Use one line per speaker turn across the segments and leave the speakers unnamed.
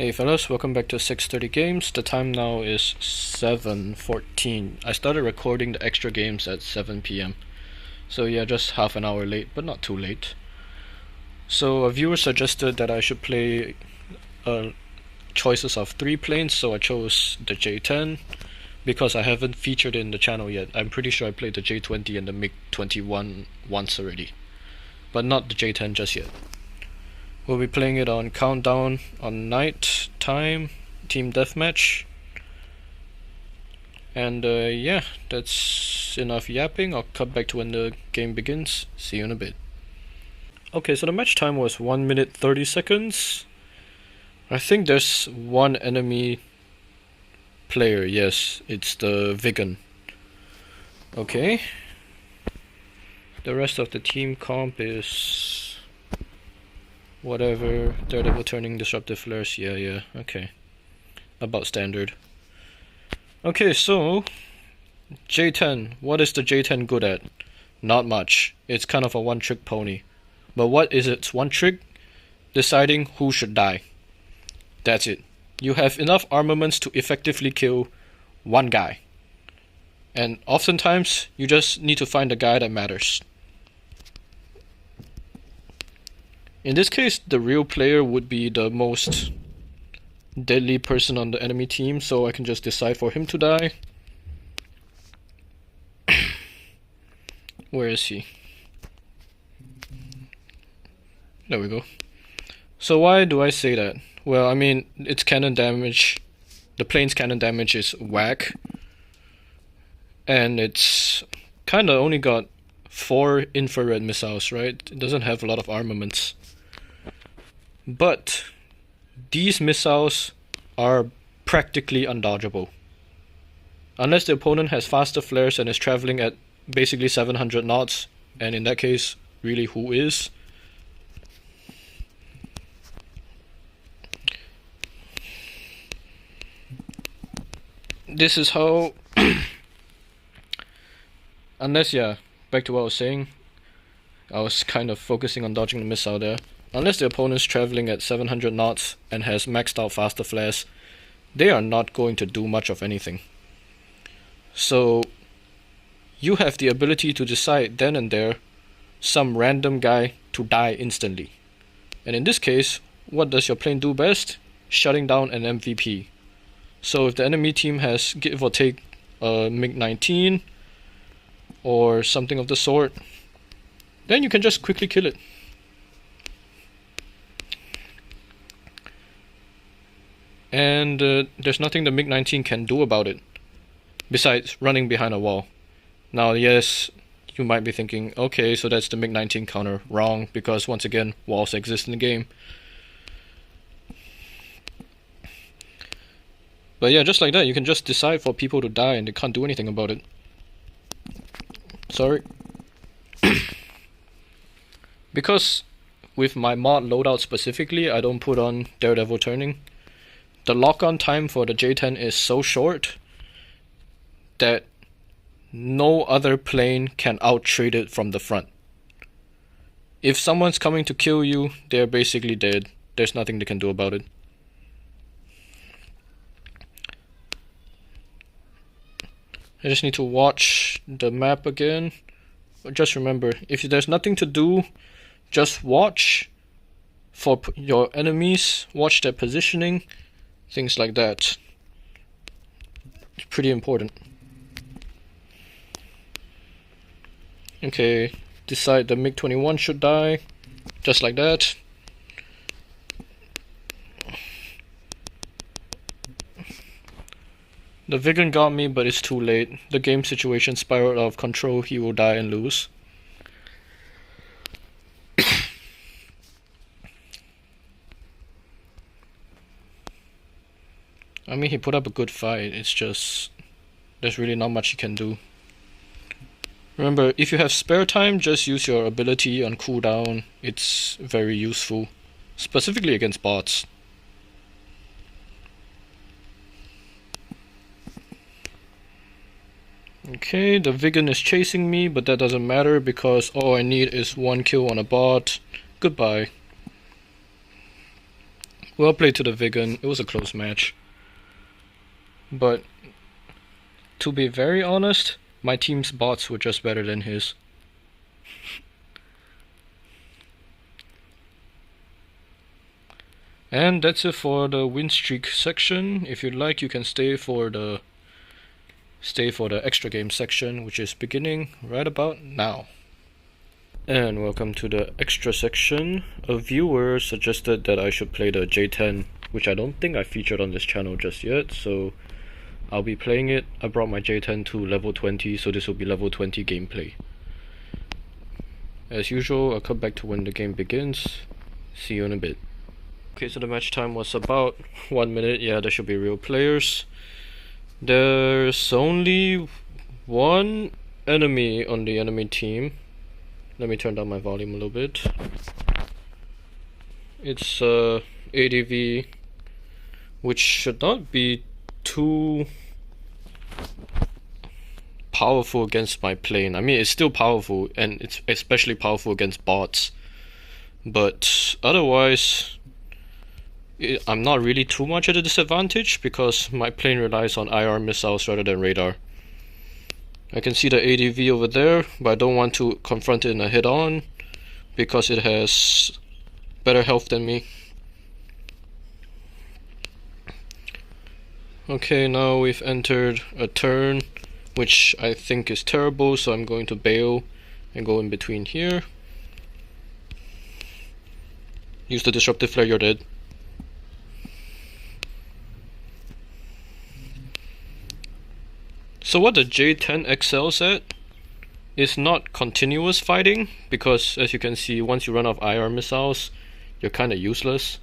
Hey fellas, welcome back to 6:30 Games. The time now is 7:14. I started recording the extra games at 7 p.m. So yeah, just half an hour late, but not too late. So a viewer suggested that I should play choices of 3 planes, so I chose the J10 because I haven't featured in the channel yet. I'm pretty sure I played the J20 and the MiG-21 once already, but not the J10 just yet. We'll be playing it on Countdown on night time, team deathmatch. And yeah, that's enough yapping. I'll cut back to when the game begins. See you in a bit. Okay, so the match time was 1 minute 30 seconds. I think there's one enemy player. Yes, it's the Vegan. Okay. The rest of the team comp is whatever. Daredevil turning, disruptive flares. Yeah, okay. About standard. Okay, so J10. What is the J10 good at? Not much. It's kind of a one-trick pony. But what is its one trick? Deciding who should die. That's it. You have enough armaments to effectively kill one guy. And oftentimes, you just need to find the guy that matters. In this case, the real player would be the most deadly person on the enemy team, so I can just decide for him to die. Where is he? There we go. So why do I say that? Well, I mean, its cannon damage, the plane's cannon damage is whack, and it's kinda only got 4 infrared missiles, right? It doesn't have a lot of armaments. But these missiles are practically undodgeable. Unless the opponent has faster flares and is traveling at basically 700 knots, and in that case, really who is? This is how... Unless, yeah, back to what I was saying, I was kind of focusing on dodging the missile there. Unless the opponent's traveling at 700 knots and has maxed out faster flares, they are not going to do much of anything. So, you have the ability to decide then and there some random guy to die instantly. And in this case, what does your plane do best? Shutting down an MVP. So if the enemy team has, give or take, a MiG-19 or something of the sort, then you can just quickly kill it. And there's nothing the MiG-19 can do about it, besides running behind a wall. Now, yes, you might be thinking, okay, so that's the MiG-19 counter. Wrong, because once again, walls exist in the game. But yeah, just like that, you can just decide for people to die and they can't do anything about it. Sorry. Because with my mod loadout specifically, I don't put on Daredevil turning. The lock-on time for the J10 is so short that no other plane can out-trade it from the front. If someone's coming to kill you, they're basically dead. There's nothing they can do about it. I just need to watch the map again. Just remember, if there's nothing to do, just watch for your enemies, watch their positioning, things like that. It's pretty important. Okay, decide the MiG-21 should die, just like that. The Vegan got me, but it's too late. The game situation spiraled out of control, he will die and lose. I mean, he put up a good fight, it's just... there's really not much he can do. Remember, if you have spare time, just use your ability on cooldown. It's very useful, specifically against bots. Okay, the Vegan is chasing me, but that doesn't matter because all I need is 1 kill on a bot. Goodbye. Well played to the vegan. It was a close match. But to be very honest, my team's bots were just better than his. And that's it for the Winstreak section. If you'd like, you can stay for the extra game section, which is beginning right about now. And welcome to the extra section. A viewer suggested that I should play the J10, which I don't think I featured on this channel just yet, so I'll be playing it. I brought my J10 to level 20, so this will be level 20 gameplay. As usual, I'll come back to when the game begins. See you in a bit. Okay, so the match time was about 1 minute. Yeah, there should be real players. There's only one enemy on the enemy team. Let me turn down my volume a little bit. It's ADV, which should not be too powerful against my plane. I mean, it's still powerful, and it's especially powerful against bots. But otherwise, I'm not really too much at a disadvantage because my plane relies on IR missiles rather than radar. I can see the ADV over there, but I don't want to confront it in a head-on because it has better health than me. Okay, now we've entered a turn, which I think is terrible, so I'm going to bail and go in between here. Use the disruptive flare, you're dead. So what the J10 excels at is not continuous fighting, because as you can see, once you run out of IR missiles, you're kinda useless.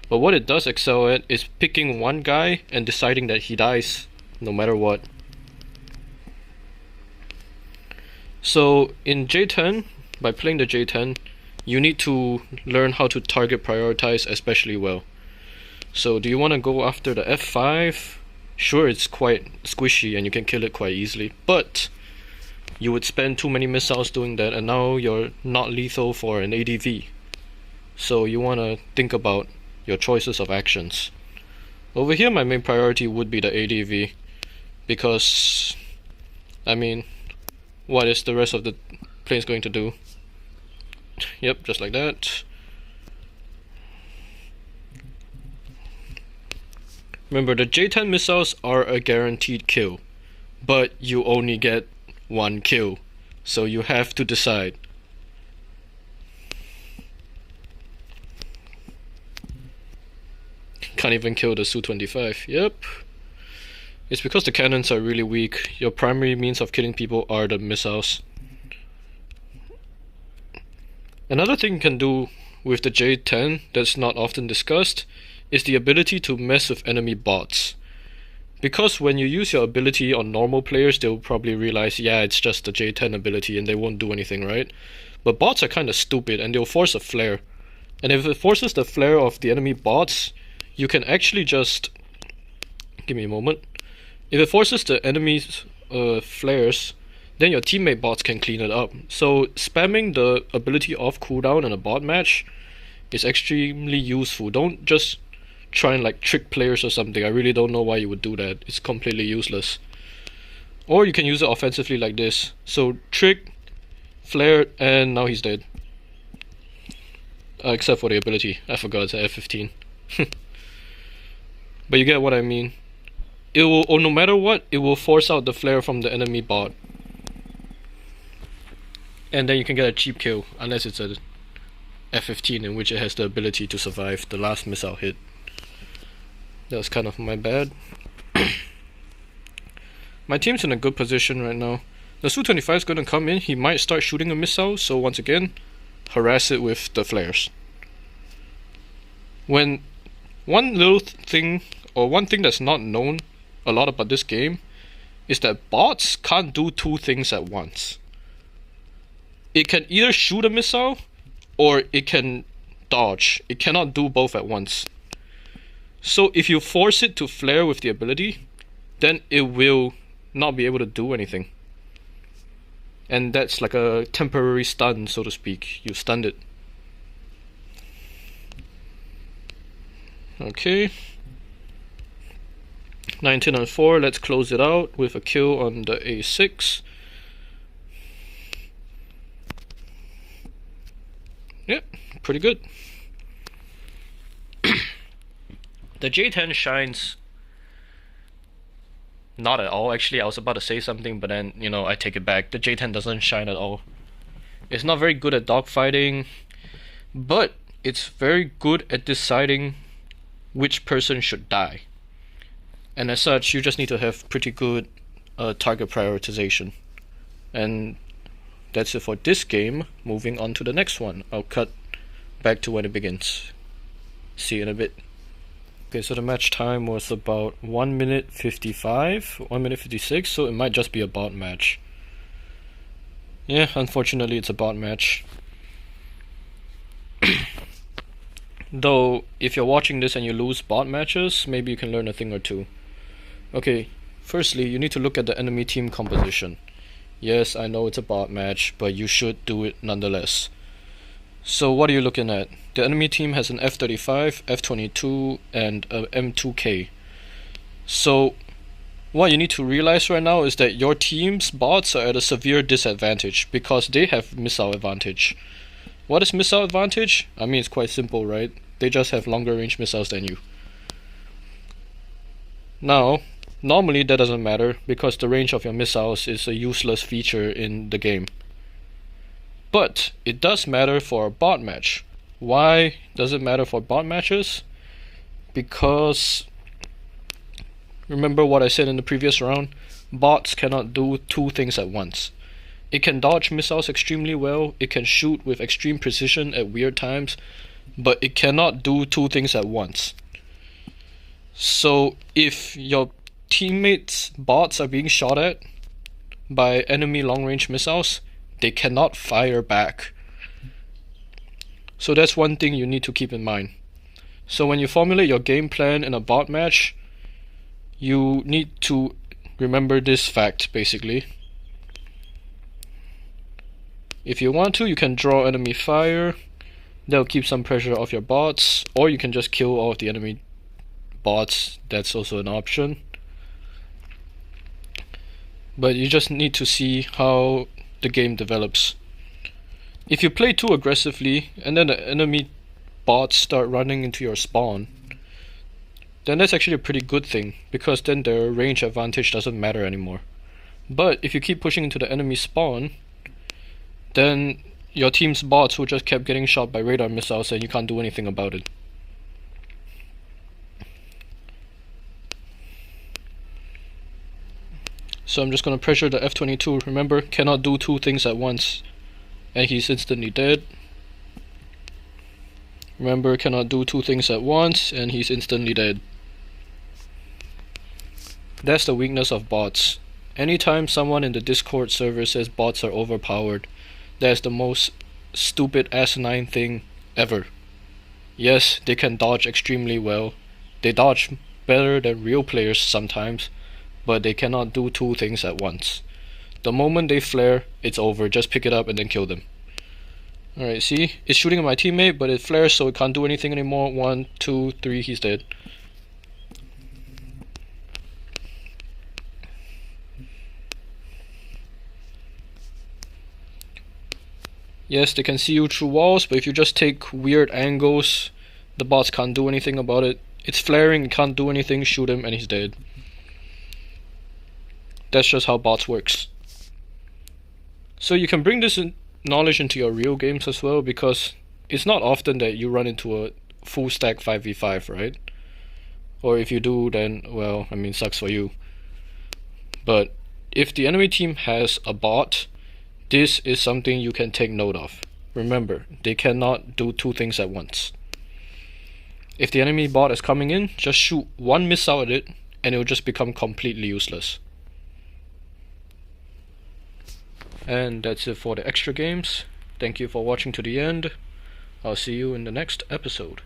But what it does excel at is picking one guy and deciding that he dies no matter what. So in J10, by playing the J10, you need to learn how to target prioritize especially well. So do you want to go after the F5? Sure, it's quite squishy and you can kill it quite easily, but you would spend too many missiles doing that, and now you're not lethal for an ADV. So you want to think about your choices of actions. Over here, my main priority would be the ADV, because, I mean, what is the rest of the planes going to do? Yep, just like that. Remember, the J10 missiles are a guaranteed kill, but you only get one kill, so you have to decide. Can't even kill the Su-25, yep. It's because the cannons are really weak. Your primary means of killing people are the missiles. Another thing you can do with the J10 that's not often discussed is the ability to mess with enemy bots. Because when you use your ability on normal players, they'll probably realize, yeah, it's just the J10 ability and they won't do anything, right? But bots are kinda stupid and they'll force a flare. And if it forces the flare of the enemy bots, you can actually just... Give me a moment. If it forces the enemy's flares, then your teammate bots can clean it up. So spamming the ability off cooldown in a bot match is extremely useful. Don't just try and like trick players or something. I really don't know why you would do that. It's completely useless. Or you can use it offensively like this. So trick, flare, and now he's dead. Except for the ability. I forgot it's at F15. But you get what I mean. It will, or no matter what, it will force out the flare from the enemy bot. And then you can get a cheap kill, unless it's a F15 in which it has the ability to survive the last missile hit. That was kind of my bad. My team's in a good position right now. The Su-25 is going to come in, he might start shooting a missile, so once again, harass it with the flares. When one little thing, or one thing that's not known a lot about this game, is that bots can't do two things at once. It can either shoot a missile, or it can dodge. It cannot do both at once. So if you force it to flare with the ability, then it will not be able to do anything. And that's like a temporary stun, so to speak. You stunned it. Okay. 19-4, let's close it out with a kill on the A6. Yeah, pretty good. The J10 shines not at all. Actually, I was about to say something, but then, I take it back. The J10 doesn't shine at all. It's not very good at dogfighting, but it's very good at deciding which person should die. And as such, you just need to have pretty good target prioritization. And that's it for this game. Moving on to the next one. I'll cut back to when it begins. See you in a bit. Okay, so the match time was about 1 minute 55, 1 minute 56, so it might just be a bot match. Yeah, unfortunately it's a bot match. Though, if you're watching this and you lose bot matches, maybe you can learn a thing or two. Okay, firstly, you need to look at the enemy team composition. Yes, I know it's a bot match, but you should do it nonetheless. So what are you looking at? The enemy team has an F-35, F-22, and a M2K. So what you need to realize right now is that your team's bots are at a severe disadvantage because they have missile advantage. What is missile advantage? I mean, it's quite simple, right? They just have longer range missiles than you. Now, normally that doesn't matter because the range of your missiles is a useless feature in the game. But it does matter for a bot match. Why does it matter for bot matches? Because remember what I said in the previous round? Bots cannot do two things at once. It can dodge missiles extremely well, it can shoot with extreme precision at weird times, but it cannot do two things at once. So if your teammates' bots are being shot at by enemy long-range missiles, they cannot fire back. So that's one thing you need to keep in mind. So when you formulate your game plan in a bot match, you need to remember this fact, basically. If you want to, you can draw enemy fire. That'll keep some pressure off your bots, or you can just kill all of the enemy bots. That's also an option. But you just need to see how the game develops. If you play too aggressively and then the enemy bots start running into your spawn, then that's actually a pretty good thing because then their range advantage doesn't matter anymore. But if you keep pushing into the enemy spawn, then your team's bots will just keep getting shot by radar missiles and you can't do anything about it. So I'm just gonna pressure the F-22. Remember, cannot do two things at once. And he's instantly dead. Remember, cannot do two things at once, and he's instantly dead. That's the weakness of bots. Anytime someone in the Discord server says bots are overpowered, that's the most stupid asinine thing ever. Yes, they can dodge extremely well. They dodge better than real players sometimes, but they cannot do two things at once. The moment they flare, it's over. Just pick it up and then kill them. Alright, see? It's shooting at my teammate, but it flares so it can't do anything anymore. 1, 2, 3, he's dead. Yes, they can see you through walls, but if you just take weird angles, the bots can't do anything about it. It's flaring, it can't do anything, shoot him and he's dead. That's just how bots works. So you can bring this knowledge into your real games as well, because it's not often that you run into a full stack 5v5, right? Or if you do, then, well, I mean, sucks for you. But if the enemy team has a bot, this is something you can take note of. Remember, they cannot do two things at once. If the enemy bot is coming in, just shoot one missile at it, and it will just become completely useless. And that's it for the extra games. Thank you for watching to the end. I'll see you in the next episode.